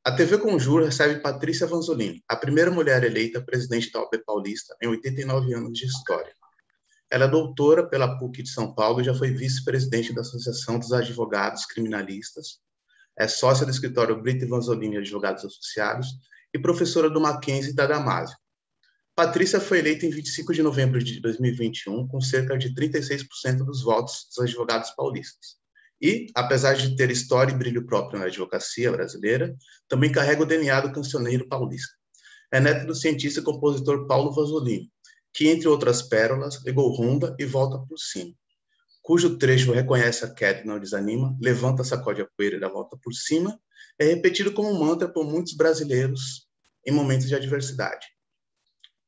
A TV Conjur recebe Patrícia Vanzolini, a primeira mulher eleita presidente da OAB Paulista em 89 anos de história. Ela é doutora pela PUC de São Paulo e já foi vice-presidente da Associação dos Advogados Criminalistas, é sócia do escritório Brito e Vanzolini Advogados Associados e professora do Mackenzie e da Damásio. Patrícia foi eleita em 25 de novembro de 2021 com cerca de 36% dos votos dos advogados paulistas. E, apesar de ter história e brilho próprio na advocacia brasileira, também carrega o DNA do cancioneiro paulista. É neta do cientista e compositor Paulo Vanzolini, que, entre outras pérolas, legou Ronda e Volta por Cima, cujo trecho reconhece a queda e não desanima, levanta, sacode a poeira e dá volta por cima, é repetido como um mantra por muitos brasileiros em momentos de adversidade.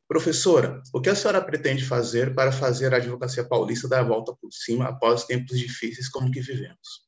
Professora, o que a senhora pretende fazer para fazer a advocacia paulista dar a volta por cima após tempos difíceis como o que vivemos?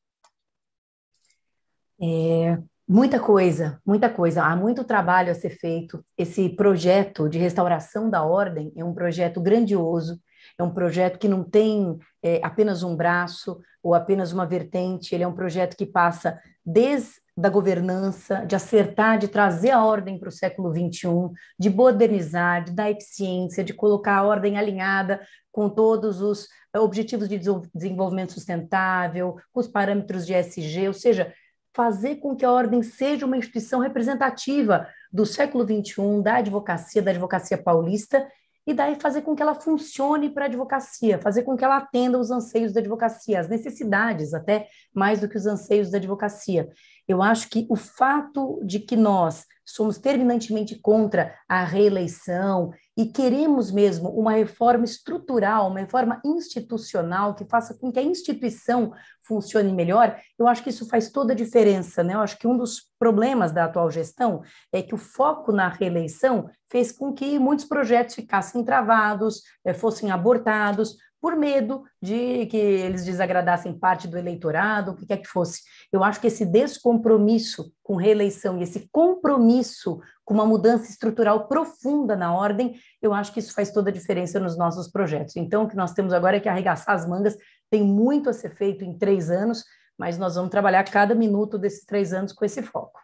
Muita coisa, muita coisa. Há muito trabalho a ser feito. Esse projeto de restauração da ordem é um projeto grandioso, é um projeto que não tem apenas um braço ou apenas uma vertente, ele é um projeto que passa desde da governança, de acertar, de trazer a ordem para o século XXI, de modernizar, de dar eficiência, de colocar a ordem alinhada com todos os objetivos de desenvolvimento sustentável, com os parâmetros de ESG, ou seja, fazer com que a ordem seja uma instituição representativa do século XXI, da advocacia paulista, e daí fazer com que ela funcione para a advocacia, fazer com que ela atenda os anseios da advocacia, as necessidades até mais do que os anseios da advocacia. Eu acho que o fato de que nós somos terminantemente contra a reeleição e queremos mesmo uma reforma estrutural, uma reforma institucional que faça com que a instituição funcione melhor, eu acho que isso faz toda a diferença, né? Eu acho que um dos problemas da atual gestão é que o foco na reeleição fez com que muitos projetos ficassem travados, fossem abortados, por medo de que eles desagradassem parte do eleitorado, o que quer que fosse. Eu acho que esse descompromisso com reeleição e esse compromisso com uma mudança estrutural profunda na ordem, eu acho que isso faz toda a diferença nos nossos projetos. Então, o que nós temos agora é que arregaçar as mangas, tem muito a ser feito em 3 anos, mas nós vamos trabalhar cada minuto desses 3 anos com esse foco.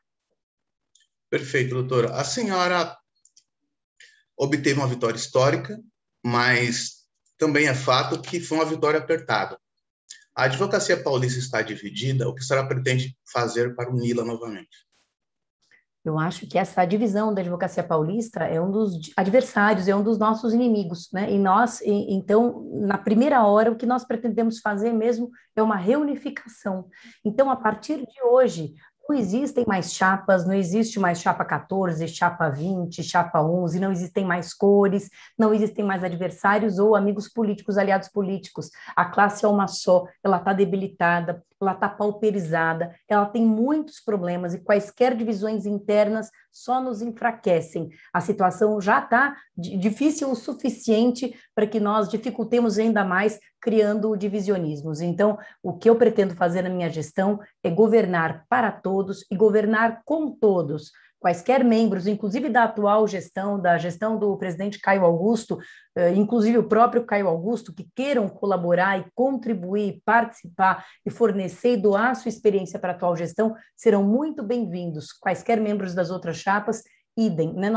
Perfeito, doutora. A senhora obteve uma vitória histórica, mas também é fato que foi uma vitória apertada. A advocacia paulista está dividida, o que a senhora pretende fazer para uni-la novamente? Eu acho que essa divisão da advocacia paulista é um dos adversários, é um dos nossos inimigos, né? E nós, então, na primeira hora, o que nós pretendemos fazer mesmo é uma reunificação. Então, a partir de hoje, não existem mais chapas, não existe mais chapa 14, chapa 20, chapa 11, não existem mais cores, não existem mais adversários ou amigos políticos, aliados políticos. A classe é uma só, ela está debilitada, ela está pauperizada, ela tem muitos problemas e quaisquer divisões internas só nos enfraquecem. A situação já está difícil o suficiente para que nós dificultemos ainda mais criando divisionismos. Então, o que eu pretendo fazer na minha gestão é governar para todos e governar com todos. Quaisquer membros, inclusive da atual gestão, da gestão do presidente Caio Augusto, inclusive o próprio Caio Augusto, que queiram colaborar e contribuir, participar e fornecer e doar sua experiência para a atual gestão, serão muito bem-vindos. Quaisquer membros das outras chapas, idem, né?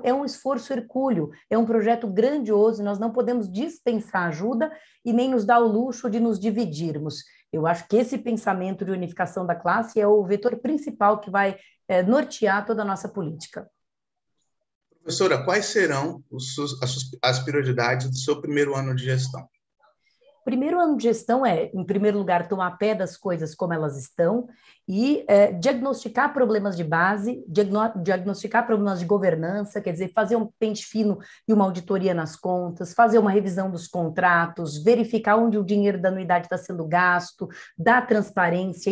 É um esforço hercúleo, é um projeto grandioso, nós não podemos dispensar ajuda e nem nos dar o luxo de nos dividirmos. Eu acho que esse pensamento de unificação da classe é o vetor principal que vai nortear toda a nossa política. Professora, quais serão as prioridades do seu primeiro ano de gestão? Primeiro ano de gestão é, em primeiro lugar, tomar pé das coisas como elas estão e diagnosticar problemas de base, diagnosticar problemas de governança, quer dizer, fazer um pente fino e uma auditoria nas contas, fazer uma revisão dos contratos, verificar onde o dinheiro da anuidade está sendo gasto, dar transparência,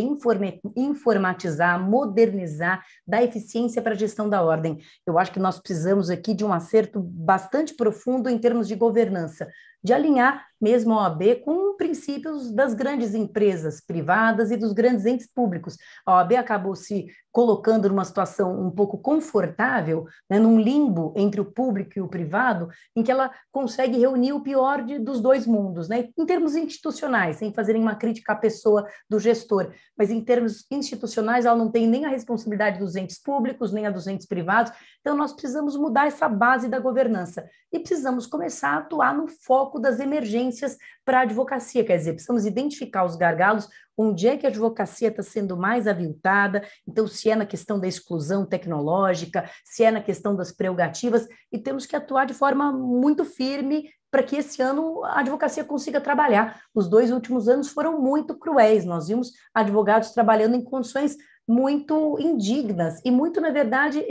informatizar, modernizar, dar eficiência para a gestão da ordem. Eu acho que nós precisamos aqui de um acerto bastante profundo em termos de governança, de alinhar mesmo a OAB com princípios das grandes empresas privadas e dos grandes entes públicos. A OAB acabou se colocando numa situação um pouco confortável, né, num limbo entre o público e o privado, em que ela consegue reunir o pior dos dois mundos, né, em termos institucionais, sem fazerem uma crítica à pessoa do gestor, mas em termos institucionais ela não tem nem a responsabilidade dos entes públicos, nem a dos entes privados. Então nós precisamos mudar essa base da governança e precisamos começar a atuar no foco das emergências para a advocacia, quer dizer, precisamos identificar os gargalos, onde é que a advocacia está sendo mais aviltada, então se é na questão da exclusão tecnológica, se é na questão das prerrogativas, e temos que atuar de forma muito firme para que esse ano a advocacia consiga trabalhar. Os 2 últimos anos foram muito cruéis, nós vimos advogados trabalhando em condições muito indignas e muito, na verdade,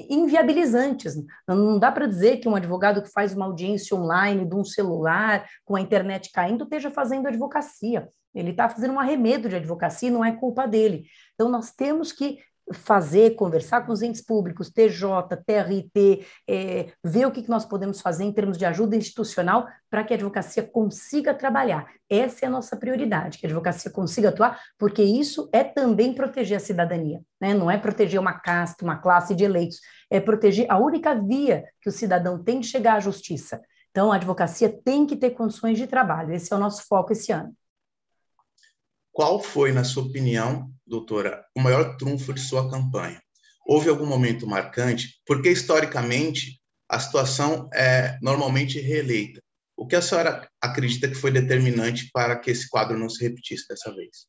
inviabilizantes. Não dá para dizer que um advogado que faz uma audiência online de um celular, com a internet caindo, esteja fazendo advocacia. Ele está fazendo um arremedo de advocacia e não é culpa dele. Então, nós temos que conversar com os entes públicos, TJ, TRT, ver o que nós podemos fazer em termos de ajuda institucional para que a advocacia consiga trabalhar. Essa é a nossa prioridade, que a advocacia consiga atuar, porque isso é também proteger a cidadania, né? Não é proteger uma casta, uma classe de eleitos, é proteger a única via que o cidadão tem de chegar à justiça. Então, a advocacia tem que ter condições de trabalho, esse é o nosso foco esse ano. Qual foi, na sua opinião, doutora, o maior trunfo de sua campanha? Houve algum momento marcante? Porque, historicamente, a situação é normalmente reeleita. O que a senhora acredita que foi determinante para que esse quadro não se repetisse dessa vez?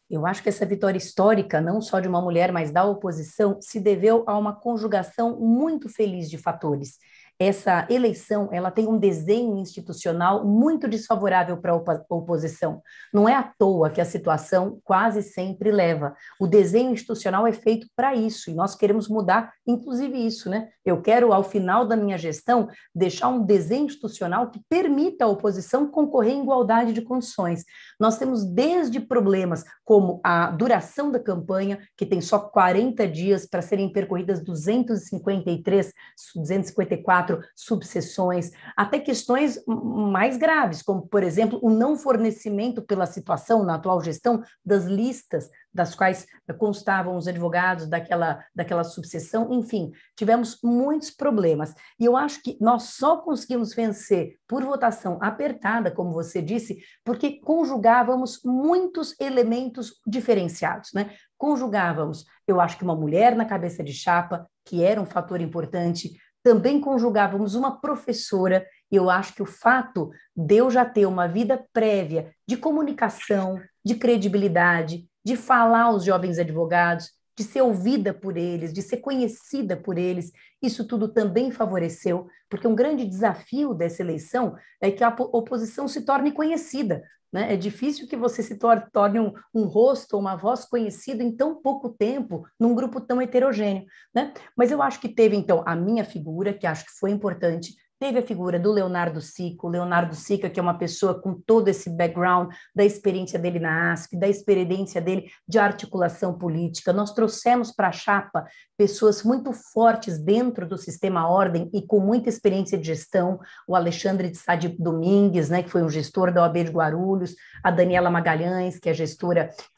Eu acho que essa vitória histórica, não só de uma mulher, mas da oposição, se deveu a uma conjugação muito feliz de fatores. Essa eleição, ela tem um desenho institucional muito desfavorável para a oposição. Não é à toa que a situação quase sempre leva. O desenho institucional é feito para isso, e nós queremos mudar, inclusive isso, né? Eu quero, ao final da minha gestão, deixar um desenho institucional que permita à oposição concorrer em igualdade de condições. Nós temos desde problemas como a duração da campanha, que tem só 40 dias para serem percorridas 254 subseções, até questões mais graves, como, por exemplo, o não fornecimento pela situação na atual gestão das listas das quais constavam os advogados daquela subseção, enfim, tivemos muitos problemas. E eu acho que nós só conseguimos vencer por votação apertada, como você disse, porque conjugávamos muitos elementos diferenciados, né? Conjugávamos, eu acho que uma mulher na cabeça de chapa, que era um fator importante, também conjugávamos uma professora, e eu acho que o fato de eu já ter uma vida prévia de comunicação, de credibilidade, de falar aos jovens advogados, de ser ouvida por eles, de ser conhecida por eles, isso tudo também favoreceu, porque um grande desafio dessa eleição é que a oposição se torne conhecida, né? É difícil que você se torne um rosto ou uma voz conhecida em tão pouco tempo, num grupo tão heterogêneo, né? Mas eu acho que teve, então, a minha figura, que acho que foi importante, teve a figura do Leonardo Sica, que é uma pessoa com todo esse background da experiência dele na ASP, da experiência dele de articulação política. Nós trouxemos para a chapa pessoas muito fortes dentro do sistema ordem e com muita experiência de gestão, o Alexandre de Sade Domingues, né, que foi um gestor da OAB de Guarulhos, a Daniela Magalhães, que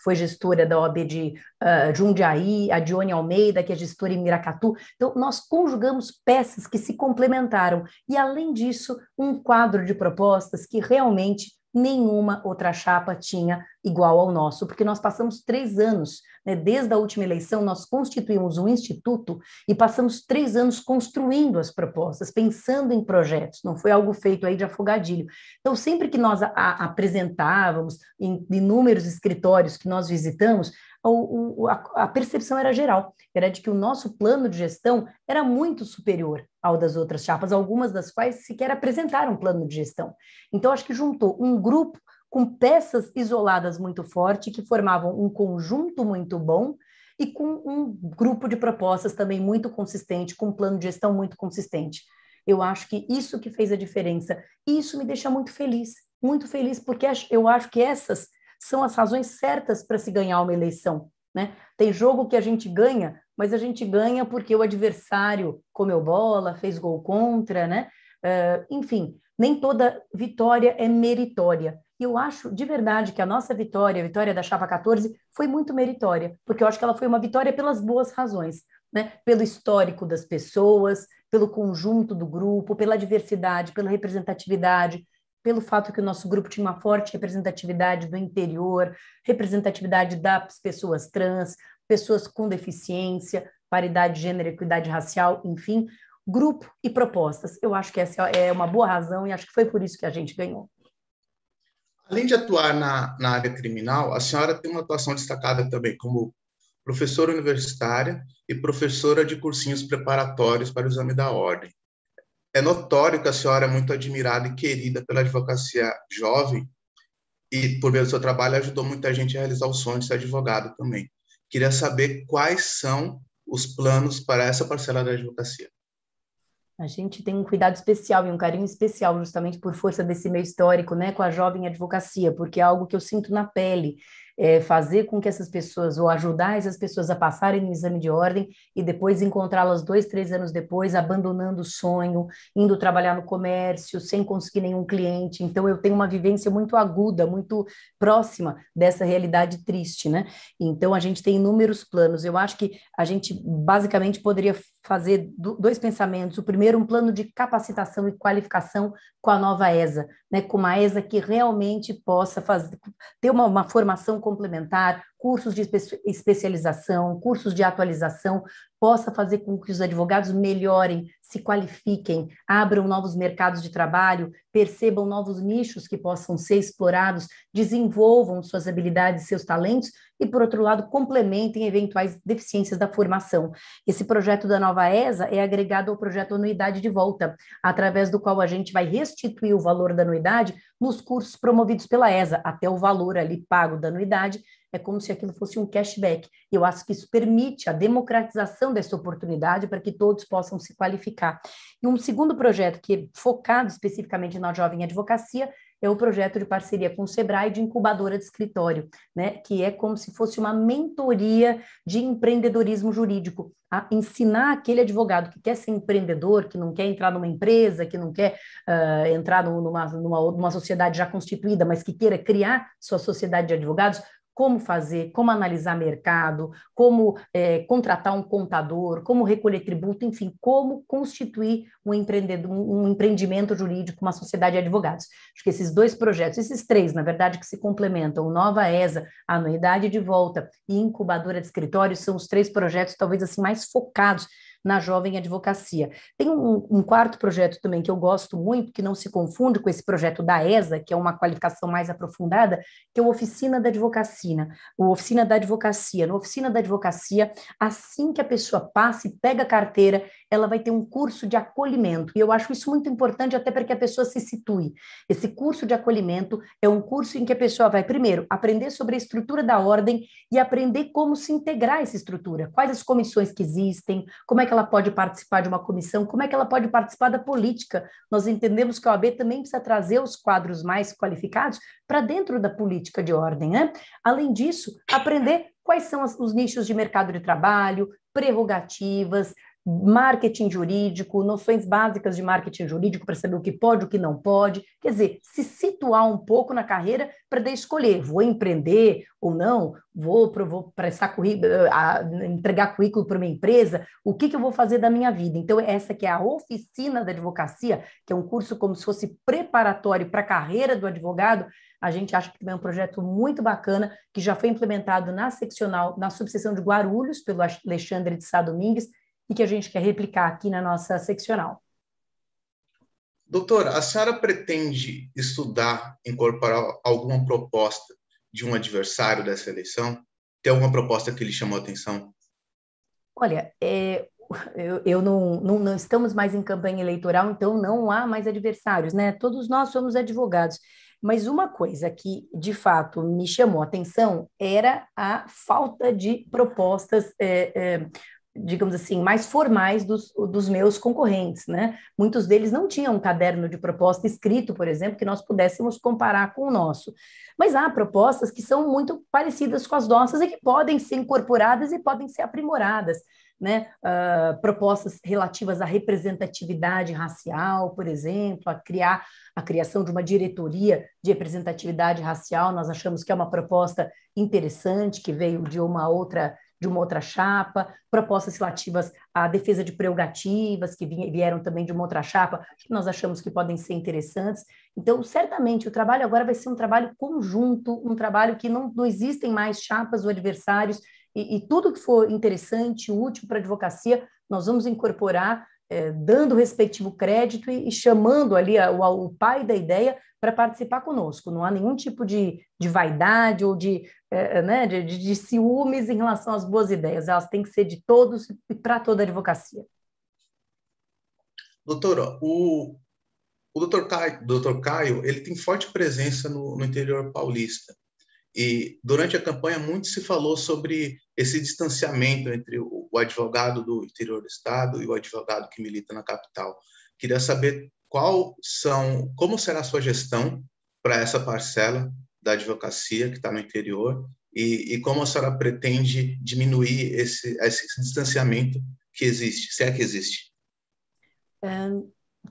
foi gestora da OAB de Jundiaí, a Dione Almeida, que é gestora em Miracatu. Então, nós conjugamos peças que se complementaram e, além disso, um quadro de propostas que realmente nenhuma outra chapa tinha igual ao nosso, porque nós passamos 3 anos, né, desde a última eleição, nós constituímos um instituto e passamos 3 anos construindo as propostas, pensando em projetos, não foi algo feito aí de afogadilho. Então, sempre que nós apresentávamos em inúmeros escritórios que nós visitamos, a percepção era geral, era de que o nosso plano de gestão era muito superior ao das outras chapas, algumas das quais sequer apresentaram um plano de gestão. Então, acho que juntou um grupo com peças isoladas muito forte, que formavam um conjunto muito bom, e com um grupo de propostas também muito consistente, com um plano de gestão muito consistente. Eu acho que isso que fez a diferença, e isso me deixa muito feliz, porque eu acho que essas são as razões certas para se ganhar uma eleição, né? Tem jogo que a gente ganha, mas a gente ganha porque o adversário comeu bola, fez gol contra, né? Enfim, Nem toda vitória é meritória. E eu acho de verdade que a nossa vitória, a vitória da Chapa 14, foi muito meritória, porque eu acho que ela foi uma vitória pelas boas razões, né? Pelo histórico das pessoas, pelo conjunto do grupo, pela diversidade, pela representatividade, pelo fato que o nosso grupo tinha uma forte representatividade do interior, representatividade das pessoas trans, pessoas com deficiência, paridade de gênero, equidade racial, enfim, grupo e propostas. Eu acho que essa é uma boa razão e acho que foi por isso que a gente ganhou. Além de atuar na área criminal, a senhora tem uma atuação destacada também como professora universitária e professora de cursinhos preparatórios para o exame da ordem. É notório que a senhora é muito admirada e querida pela advocacia jovem e, por meio do seu trabalho, ajudou muita gente a realizar o sonho de ser advogado também. Queria saber quais são os planos para essa parcela da advocacia. A gente tem um cuidado especial e um carinho especial, justamente por força desse meio histórico, né, com a jovem advocacia, porque é algo que eu sinto na pele, fazer com que essas pessoas, ou ajudar essas pessoas a passarem no exame de ordem e depois encontrá-las 2, 3 anos depois, abandonando o sonho, indo trabalhar no comércio, sem conseguir nenhum cliente. Então, eu tenho uma vivência muito aguda, muito próxima dessa realidade triste, né? Então, a gente tem inúmeros planos. Eu acho que a gente, basicamente, poderia fazer 2 pensamentos. O primeiro, um plano de capacitação e qualificação com a nova ESA, né? Com uma ESA que realmente possa ter uma formação complementar, cursos de especialização, cursos de atualização, possa fazer com que os advogados melhorem, se qualifiquem, abram novos mercados de trabalho, percebam novos nichos que possam ser explorados, desenvolvam suas habilidades, seus talentos e, por outro lado, complementem eventuais deficiências da formação. Esse projeto da nova ESA é agregado ao projeto Anuidade de Volta, através do qual a gente vai restituir o valor da anuidade nos cursos promovidos pela ESA, até o valor ali pago da anuidade, é como se aquilo fosse um cashback. E eu acho que isso permite a democratização dessa oportunidade para que todos possam se qualificar. E um segundo projeto que é focado especificamente na jovem advocacia é o projeto de parceria com o Sebrae de incubadora de escritório, né? Que é como se fosse uma mentoria de empreendedorismo jurídico, a ensinar aquele advogado que quer ser empreendedor, que não quer entrar numa empresa, que não quer entrar numa sociedade já constituída, mas que queira criar sua sociedade de advogados, como fazer, como analisar mercado, como contratar um contador, como recolher tributo, enfim, como constituir um empreendimento jurídico, uma sociedade de advogados. Acho que esses 2 projetos, esses 3, na verdade, que se complementam, Nova ESA, Anuidade de Volta e Incubadora de Escritórios, são os 3 projetos, talvez assim, mais focados na jovem advocacia. Tem um quarto projeto também que eu gosto muito, que não se confunde com esse projeto da ESA, que é uma qualificação mais aprofundada, que é o Oficina da Advocacia. O Oficina da Advocacia. No Oficina da Advocacia, assim que a pessoa passa e pega a carteira, ela vai ter um curso de acolhimento. E eu acho isso muito importante até para que a pessoa se situe. Esse curso de acolhimento é um curso em que a pessoa vai, primeiro, aprender sobre a estrutura da ordem e aprender como se integrar essa estrutura, quais as comissões que existem, como é que ela pode participar de uma comissão, como é que ela pode participar da política. Nós entendemos que a OAB também precisa trazer os quadros mais qualificados para dentro da política de ordem, né? Além disso, aprender quais são os nichos de mercado de trabalho, prerrogativas, marketing jurídico, noções básicas de marketing jurídico para saber o que pode, o que não pode, quer dizer, se situar um pouco na carreira para daí escolher, vou empreender ou não, vou prestar currículo, entregar currículo para uma empresa, o que eu vou fazer da minha vida? Então, essa que é a Oficina da Advocacia, que é um curso como se fosse preparatório para a carreira do advogado, a gente acha que também é um projeto muito bacana, que já foi implementado na seccional, na subseção de Guarulhos, pelo Alexandre de Sá Domingues, e que a gente quer replicar aqui na nossa seccional. Doutora, a senhora pretende estudar, incorporar alguma proposta de um adversário dessa eleição? Tem alguma proposta que lhe chamou a atenção? Olha, eu não estamos mais em campanha eleitoral, então não há mais adversários, né? Todos nós somos advogados. Mas uma coisa que, de fato, me chamou a atenção era a falta de propostas digamos assim, mais formais dos meus concorrentes, né? Muitos deles não tinham um caderno de proposta escrito, por exemplo, que nós pudéssemos comparar com o nosso. Mas há propostas que são muito parecidas com as nossas e que podem ser incorporadas e podem ser aprimoradas. né? Propostas relativas à representatividade racial, por exemplo, a criação de uma diretoria de representatividade racial. Nós achamos que é uma proposta interessante, que veio de uma outra chapa, propostas relativas à defesa de prerrogativas, que vieram também de uma outra chapa, que nós achamos que podem ser interessantes. Então, certamente, o trabalho agora vai ser um trabalho conjunto, um trabalho que não existem mais chapas ou adversários, e tudo que for interessante, útil para a advocacia, nós vamos incorporar, dando o respectivo crédito e chamando ali o pai da ideia para participar conosco. Não há nenhum tipo de vaidade ou né, de ciúmes em relação às boas ideias. Elas têm que ser de todos e para toda a advocacia. Doutora, o doutor Caio, ele tem forte presença no interior paulista. E durante a campanha muito se falou sobre esse distanciamento entre o advogado do interior do estado e o advogado que milita na capital. Queria saber como será a sua gestão para essa parcela da advocacia que está no interior e como a senhora pretende diminuir esse distanciamento que existe, se é que existe.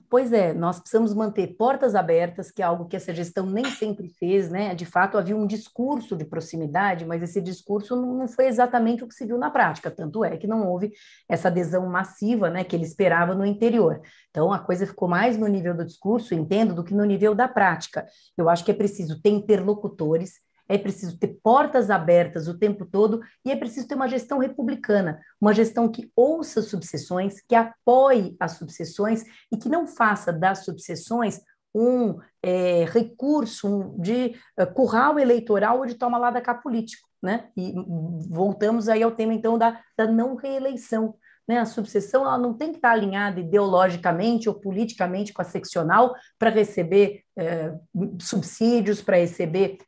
Pois é, nós precisamos manter portas abertas, que é algo que essa gestão nem sempre fez, né? De fato, havia um discurso de proximidade, mas esse discurso não foi exatamente o que se viu na prática, tanto é que não houve essa adesão massiva, né, que ele esperava no interior. Então, a coisa ficou mais no nível do discurso, entendo, do que no nível da prática. Eu acho que é preciso ter interlocutores, é preciso ter portas abertas o tempo todo e é preciso ter uma gestão republicana, uma gestão que ouça as subseções, que apoie as subseções e que não faça das subseções um recurso de curral eleitoral ou de toma lá da cá político, né? E voltamos aí ao tema, então, da não reeleição. Né? A subseção ela não tem que estar alinhada ideologicamente ou politicamente com a seccional para receber subsídios, para receber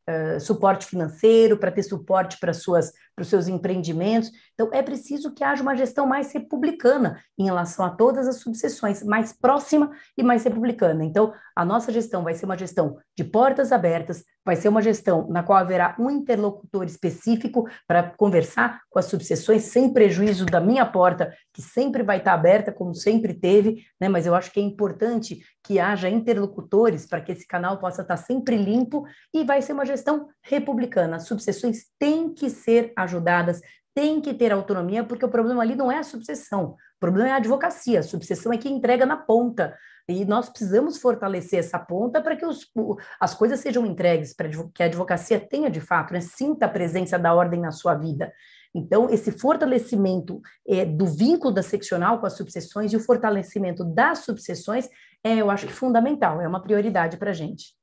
suporte financeiro, para ter suporte para os seus empreendimentos. Então, é preciso que haja uma gestão mais republicana em relação a todas as subseções, mais próxima e mais republicana. Então, a nossa gestão vai ser uma gestão de portas abertas, vai ser uma gestão na qual haverá um interlocutor específico para conversar com as subseções, sem prejuízo da minha porta, que sempre vai estar aberta, como sempre teve, né? Mas eu acho que é importante que haja interlocutores para que esse canal possa estar sempre limpo e vai ser uma gestão republicana. As subseções têm que ser ajudadas, têm que ter autonomia, porque o problema ali não é a subseção, o problema é a advocacia, a subseção é que entrega na ponta. E nós precisamos fortalecer essa ponta para que as coisas sejam entregues, para que a advocacia tenha, de fato, né, sinta a presença da ordem na sua vida. Então, esse fortalecimento do vínculo da seccional com as subseções e o fortalecimento das subseções eu acho que fundamental, é uma prioridade para a gente.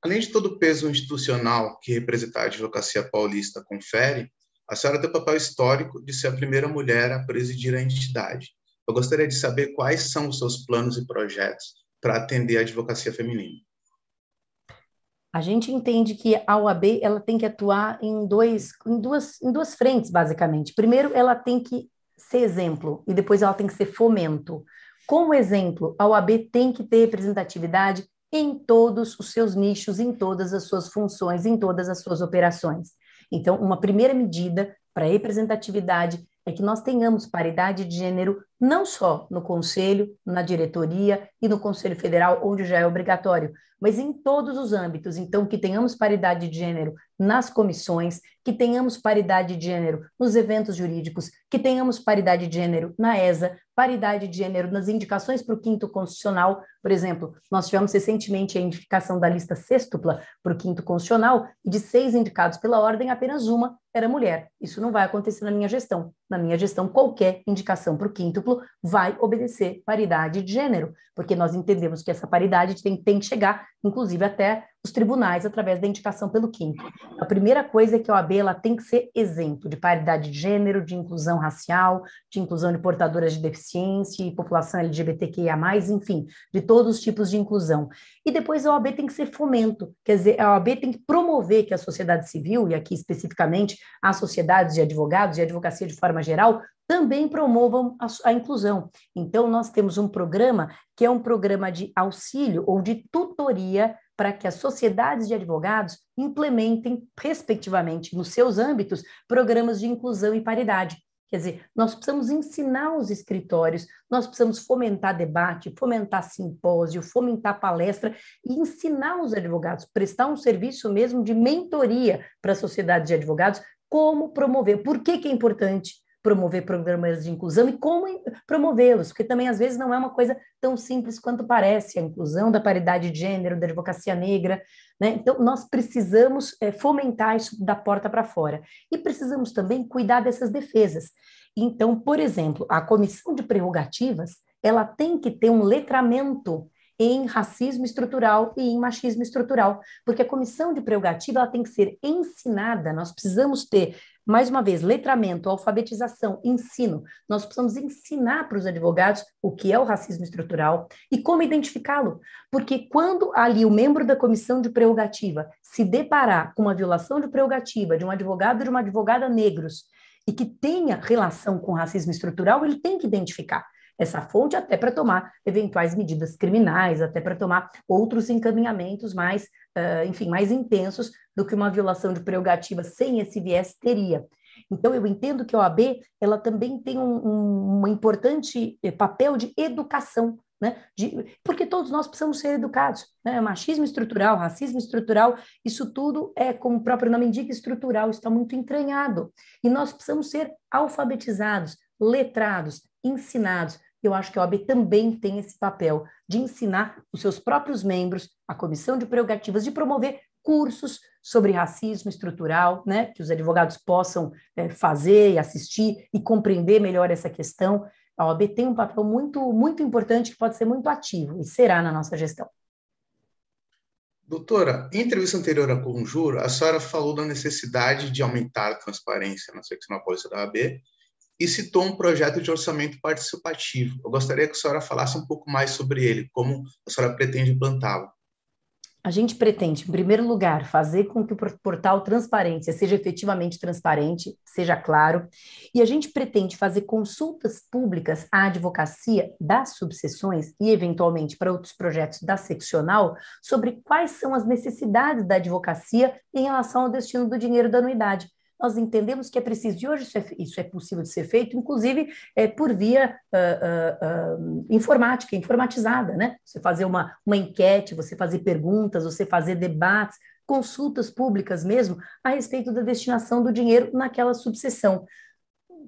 Além de todo o peso institucional que representar a advocacia paulista confere, a senhora tem o papel histórico de ser a primeira mulher a presidir a entidade. Eu gostaria de saber quais são os seus planos e projetos para atender a advocacia feminina. A gente entende que a OAB ela tem que atuar em duas frentes, basicamente. Primeiro, ela tem que ser exemplo, e depois ela tem que ser fomento. Como exemplo, a OAB tem que ter representatividade em todos os seus nichos, em todas as suas funções, em todas as suas operações. Então, uma primeira medida para representatividade é que nós tenhamos paridade de gênero não só no Conselho, na diretoria e no Conselho Federal, onde já é obrigatório, mas em todos os âmbitos. Então, que tenhamos paridade de gênero nas comissões, que tenhamos paridade de gênero nos eventos jurídicos, que tenhamos paridade de gênero na ESA, paridade de gênero nas indicações para o 5º Constitucional. Por exemplo, nós tivemos recentemente a indicação da lista sextupla para o 5º Constitucional, e de 6 indicados pela ordem, apenas uma era mulher. Isso não vai acontecer na minha gestão. Na minha gestão, qualquer indicação para o quíntuplo vai obedecer paridade de gênero, porque nós entendemos que essa paridade tem que chegar, inclusive, até os tribunais através da indicação pelo quinto. A primeira coisa é que a OAB ela tem que ser exemplo de paridade de gênero, de inclusão racial, de inclusão de portadoras de deficiência e população LGBTQIA+, enfim, de todos os tipos de inclusão. E depois a OAB tem que ser fomento, quer dizer, a OAB tem que promover que a sociedade civil, e aqui especificamente as sociedades de advogados e a advocacia de forma geral, também promovam a inclusão. Então, nós temos um programa que é um programa de auxílio ou de tutoria para que as sociedades de advogados implementem, respectivamente, nos seus âmbitos, programas de inclusão e paridade. Quer dizer, nós precisamos ensinar os escritórios, nós precisamos fomentar debate, fomentar simpósio, fomentar palestra e ensinar os advogados, prestar um serviço mesmo de mentoria para a sociedade de advogados, como promover, por que é importante promover programas de inclusão e como promovê-los, porque também às vezes não é uma coisa tão simples quanto parece, a inclusão da paridade de gênero, da advocacia negra, né? Então nós precisamos fomentar isso da porta para fora e precisamos também cuidar dessas defesas. Então, por exemplo, a comissão de prerrogativas, ela tem que ter um letramento em racismo estrutural e em machismo estrutural, porque a comissão de prerrogativa ela tem que ser ensinada, nós precisamos ter, mais uma vez, letramento, alfabetização, ensino, nós precisamos ensinar para os advogados o que é o racismo estrutural e como identificá-lo, porque quando ali o membro da comissão de prerrogativa se deparar com uma violação de prerrogativa de um advogado ou de uma advogada negros e que tenha relação com racismo estrutural, ele tem que identificar essa fonte até para tomar eventuais medidas criminais, até para tomar outros encaminhamentos mais, enfim, mais intensos do que uma violação de prerrogativa sem esse viés teria. Então, eu entendo que a OAB, ela também tem um importante papel de educação, né? Porque todos nós precisamos ser educados, né? Machismo estrutural, racismo estrutural, isso tudo é, como o próprio nome indica, estrutural, está muito entranhado. E nós precisamos ser alfabetizados, letrados, ensinados. Eu acho que a OAB também tem esse papel de ensinar os seus próprios membros, a comissão de prerrogativas, de promover cursos sobre racismo estrutural, né, que os advogados possam fazer e assistir e compreender melhor essa questão. A OAB tem um papel muito, muito importante que pode ser muito ativo e será na nossa gestão. Doutora, em entrevista anterior à Conjur, a senhora falou da necessidade de aumentar a transparência na seccional polícia da OAB e citou um projeto de orçamento participativo. Eu gostaria que a senhora falasse um pouco mais sobre ele, como a senhora pretende implantá-lo. A gente pretende, em primeiro lugar, fazer com que o portal Transparência seja efetivamente transparente, seja claro, e a gente pretende fazer consultas públicas à advocacia das subseções e, eventualmente, para outros projetos da seccional, sobre quais são as necessidades da advocacia em relação ao destino do dinheiro da anuidade. Nós entendemos que é preciso, e hoje isso é possível de ser feito, inclusive por via informática, informatizada, né? Você fazer uma enquete, você fazer perguntas, você fazer debates, consultas públicas mesmo, a respeito da destinação do dinheiro naquela subseção.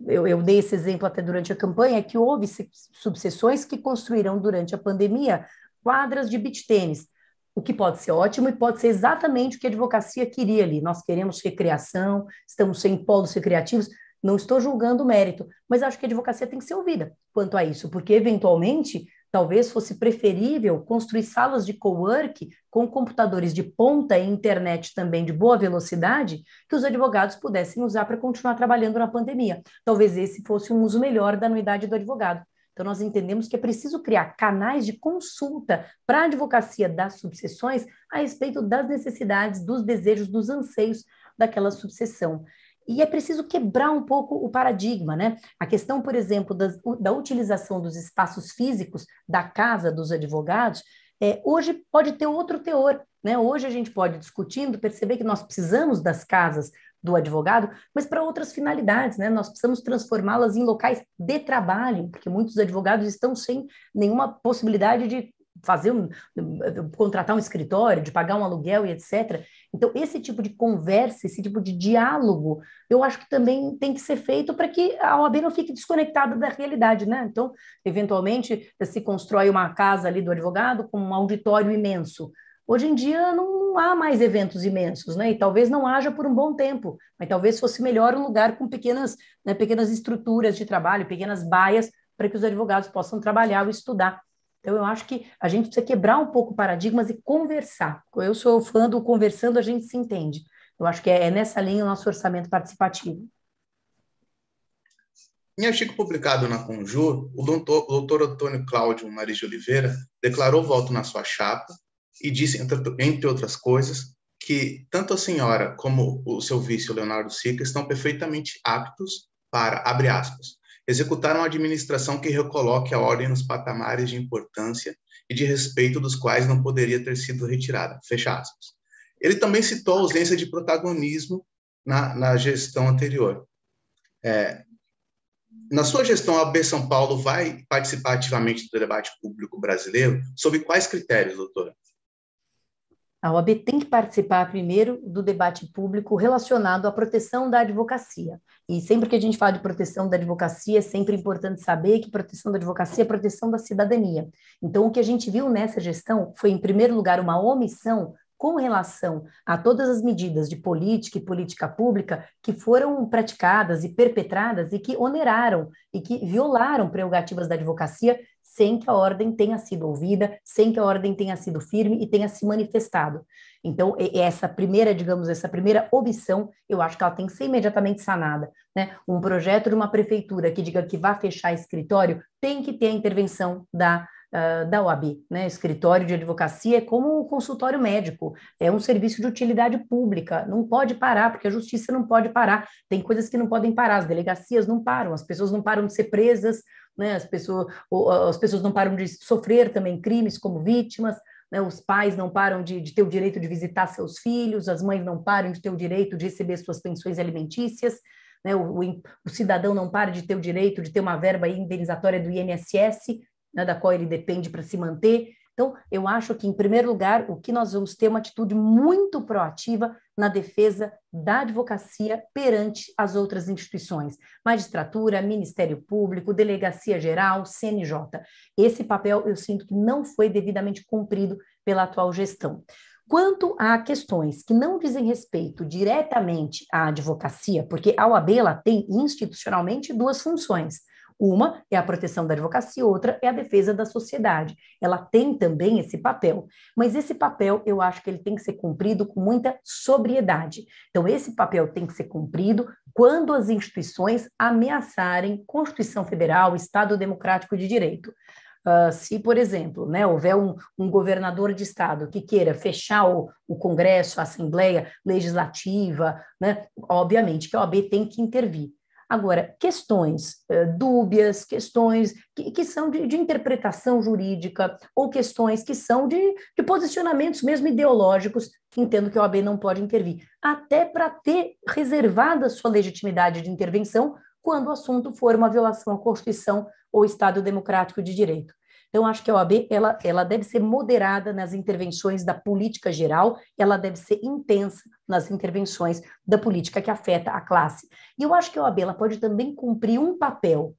Eu dei esse exemplo até durante a campanha, que houve subseções que construíram durante a pandemia quadras de beach tênis, o que pode ser ótimo e pode ser exatamente o que a advocacia queria ali. Nós queremos recreação, estamos sem polos recreativos, não estou julgando o mérito, mas acho que a advocacia tem que ser ouvida quanto a isso, porque eventualmente talvez fosse preferível construir salas de cowork com computadores de ponta e internet também de boa velocidade, que os advogados pudessem usar para continuar trabalhando na pandemia. Talvez esse fosse um uso melhor da anuidade do advogado. Então, nós entendemos que é preciso criar canais de consulta para a advocacia das subseções a respeito das necessidades, dos desejos, dos anseios daquela subseção. E é preciso quebrar um pouco o paradigma, né? A questão, por exemplo, da utilização dos espaços físicos da casa dos advogados, hoje pode ter outro teor, né? Hoje a gente pode, discutindo, perceber que nós precisamos das casas do advogado, mas para outras finalidades, né? Nós precisamos transformá-las em locais de trabalho, porque muitos advogados estão sem nenhuma possibilidade de contratar um escritório, de pagar um aluguel e etc. Então, esse tipo de conversa, esse tipo de diálogo, eu acho que também tem que ser feito para que a OAB não fique desconectada da realidade, né? Então, eventualmente, se constrói uma casa ali do advogado com um auditório imenso. Hoje em dia não há mais eventos imensos, né? E talvez não haja por um bom tempo, mas talvez fosse melhor um lugar com pequenas estruturas de trabalho, pequenas baias, para que os advogados possam trabalhar ou estudar. Então, eu acho que a gente precisa quebrar um pouco paradigmas e conversar. Eu sou fã do conversando, a gente se entende. Eu acho que é nessa linha o nosso orçamento participativo. Em artigo publicado na Conjur, o doutor Antônio Cláudio Maris de Oliveira declarou voto na sua chapa e disse, entre outras coisas, que tanto a senhora como o seu vice, o Leonardo Sica, estão perfeitamente aptos para, abre aspas, executar uma administração que recoloque a ordem nos patamares de importância e de respeito dos quais não poderia ter sido retirada, fecha aspas. Ele também citou a ausência de protagonismo na gestão anterior. Na sua gestão, a OAB São Paulo vai participar ativamente do debate público brasileiro? Sob quais critérios, doutora? A OAB tem que participar primeiro do debate público relacionado à proteção da advocacia. E sempre que a gente fala de proteção da advocacia, é sempre importante saber que proteção da advocacia é proteção da cidadania. Então, o que a gente viu nessa gestão foi, em primeiro lugar, uma omissão com relação a todas as medidas de política e política pública que foram praticadas e perpetradas e que oneraram e que violaram prerrogativas da advocacia sem que a ordem tenha sido ouvida, sem que a ordem tenha sido firme e tenha se manifestado. Então, essa primeira, digamos, essa primeira omissão, eu acho que ela tem que ser imediatamente sanada, né? Um projeto de uma prefeitura que diga que vai fechar escritório tem que ter a intervenção da OAB, né? Escritório de advocacia é como um consultório médico, é um serviço de utilidade pública, não pode parar, porque a justiça não pode parar, tem coisas que não podem parar, as delegacias não param, as pessoas não param de ser presas, né? As pessoas não param de sofrer também crimes como vítimas, né? Os pais não param de ter o direito de visitar seus filhos, as mães não param de ter o direito de receber suas pensões alimentícias, né? O cidadão não para de ter o direito de ter uma verba indenizatória do INSS, né, da qual ele depende para se manter. Então, eu acho que, em primeiro lugar, o que nós vamos ter é uma atitude muito proativa na defesa da advocacia perante as outras instituições, magistratura, Ministério Público, Delegacia Geral, CNJ. Esse papel eu sinto que não foi devidamente cumprido pela atual gestão. Quanto a questões que não dizem respeito diretamente à advocacia, porque a OAB ela tem institucionalmente duas funções. Uma é a proteção da advocacia, outra é a defesa da sociedade. Ela tem também esse papel, mas esse papel eu acho que ele tem que ser cumprido com muita sobriedade. Então, esse papel tem que ser cumprido quando as instituições ameaçarem Constituição Federal, Estado Democrático de Direito. Se, por exemplo, né, houver um governador de estado que queira fechar o Congresso, a Assembleia Legislativa, né, obviamente que a OAB tem que intervir. Agora, questões dúbias, questões que são de interpretação jurídica, ou questões que são de posicionamentos mesmo ideológicos, entendo que a OAB não pode intervir, até para ter reservada sua legitimidade de intervenção quando o assunto for uma violação à Constituição ou Estado Democrático de Direito. Então, acho que a OAB ela deve ser moderada nas intervenções da política geral, ela deve ser intensa nas intervenções da política que afeta a classe. E eu acho que a OAB ela pode também cumprir um papel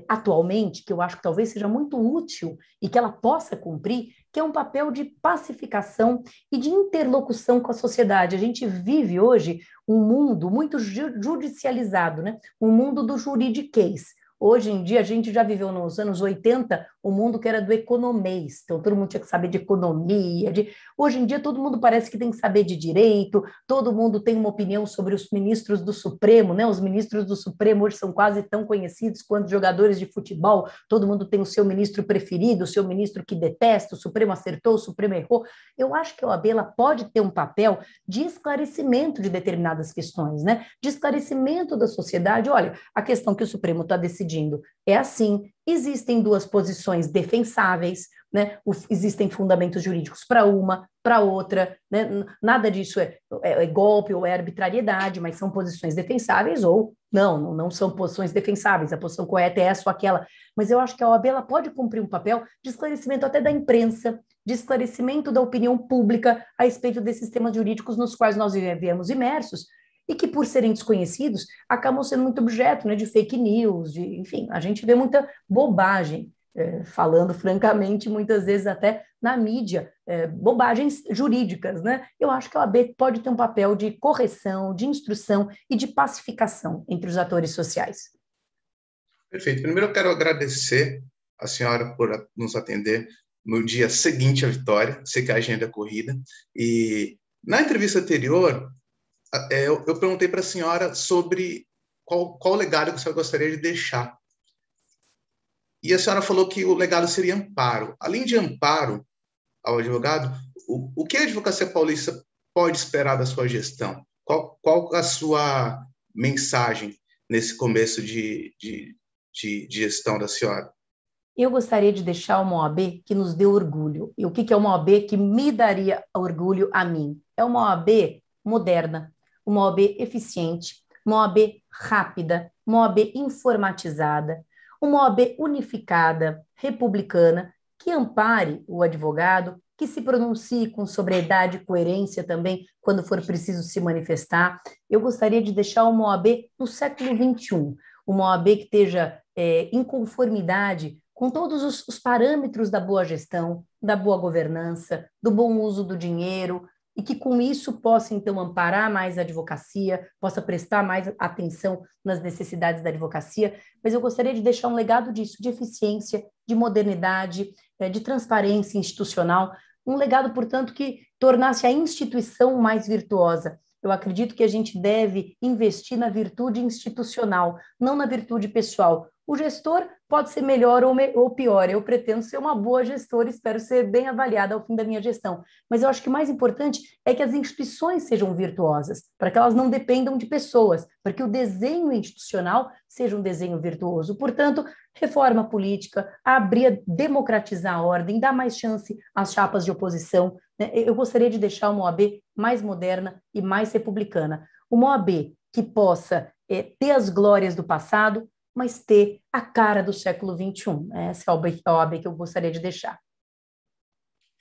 atualmente, que eu acho que talvez seja muito útil e que ela possa cumprir, que é um papel de pacificação e de interlocução com a sociedade. A gente vive hoje um mundo muito judicializado, né? Um mundo do juridiquês. Hoje em dia, a gente já viveu nos anos 80 o mundo que era do economês, então todo mundo tinha que saber de economia. Hoje em dia, todo mundo parece que tem que saber de direito, todo mundo tem uma opinião sobre os ministros do Supremo, né? Os ministros do Supremo hoje são quase tão conhecidos quanto jogadores de futebol, todo mundo tem o seu ministro preferido, o seu ministro que detesta, o Supremo acertou, o Supremo errou. Eu acho que a OAB ela pode ter um papel de esclarecimento de determinadas questões, né? De esclarecimento da sociedade. Olha, a questão que o Supremo está decidindo é assim, existem duas posições defensáveis, né? Existem fundamentos jurídicos para uma, para outra, né? Nada disso é golpe ou é arbitrariedade, mas são posições defensáveis ou não são posições defensáveis, a posição correta é essa ou aquela. Mas eu acho que a OAB ela pode cumprir um papel de esclarecimento até da imprensa, de esclarecimento da opinião pública a respeito desses temas jurídicos nos quais nós vivemos imersos, e que, por serem desconhecidos, acabam sendo muito objeto, né, de fake news, enfim, a gente vê muita bobagem, falando francamente, muitas vezes até na mídia, bobagens jurídicas, né? Eu acho que a OAB pode ter um papel de correção, de instrução e de pacificação entre os atores sociais. Perfeito. Primeiro eu quero agradecer a senhora por nos atender no dia seguinte à vitória, sei que a agenda é corrida, e na entrevista anterior, eu perguntei para a senhora sobre qual legado que a senhora gostaria de deixar. E a senhora falou que o legado seria amparo. Além de amparo ao advogado, o que a advocacia paulista pode esperar da sua gestão? Qual a sua mensagem nesse começo de gestão da senhora? Eu gostaria de deixar uma OAB que nos dê orgulho. E o que é uma OAB que me daria orgulho a mim? É uma OAB moderna, uma OAB eficiente, uma OAB rápida, uma OAB informatizada, uma OAB unificada, republicana, que ampare o advogado, que se pronuncie com sobriedade e coerência também, quando for preciso se manifestar. Eu gostaria de deixar uma OAB no século XXI, uma OAB que esteja em conformidade com todos os parâmetros da boa gestão, da boa governança, do bom uso do dinheiro, e que com isso possa, então, amparar mais a advocacia, possa prestar mais atenção nas necessidades da advocacia, mas eu gostaria de deixar um legado disso, de eficiência, de modernidade, de transparência institucional, um legado, portanto, que tornasse a instituição mais virtuosa. Eu acredito que a gente deve investir na virtude institucional, não na virtude pessoal. O gestor pode ser melhor ou pior. Eu pretendo ser uma boa gestora, espero ser bem avaliada ao fim da minha gestão. Mas eu acho que o mais importante é que as instituições sejam virtuosas, para que elas não dependam de pessoas, para que o desenho institucional seja um desenho virtuoso. Portanto, reforma política, abrir, democratizar a ordem, dar mais chance às chapas de oposição. Eu gostaria de deixar uma OAB mais moderna e mais republicana. Uma OAB que possa ter as glórias do passado, mas ter a cara do século XXI. Essa é a OAB que eu gostaria de deixar.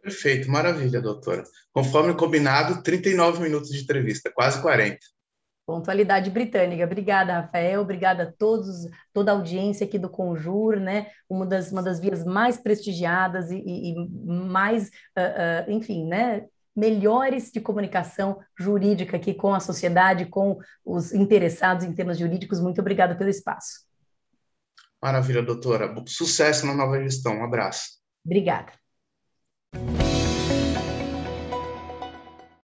Perfeito, maravilha, doutora. Conforme combinado, 39 minutos de entrevista, quase 40. Pontualidade britânica. Obrigada, Rafael. Obrigada a todos, toda a audiência aqui do Conjur, né? Uma das vias mais prestigiadas e mais, enfim, né? Melhores de comunicação jurídica aqui com a sociedade, com os interessados em temas jurídicos. Muito obrigada pelo espaço. Maravilha, doutora. Sucesso na nova gestão. Um abraço. Obrigada.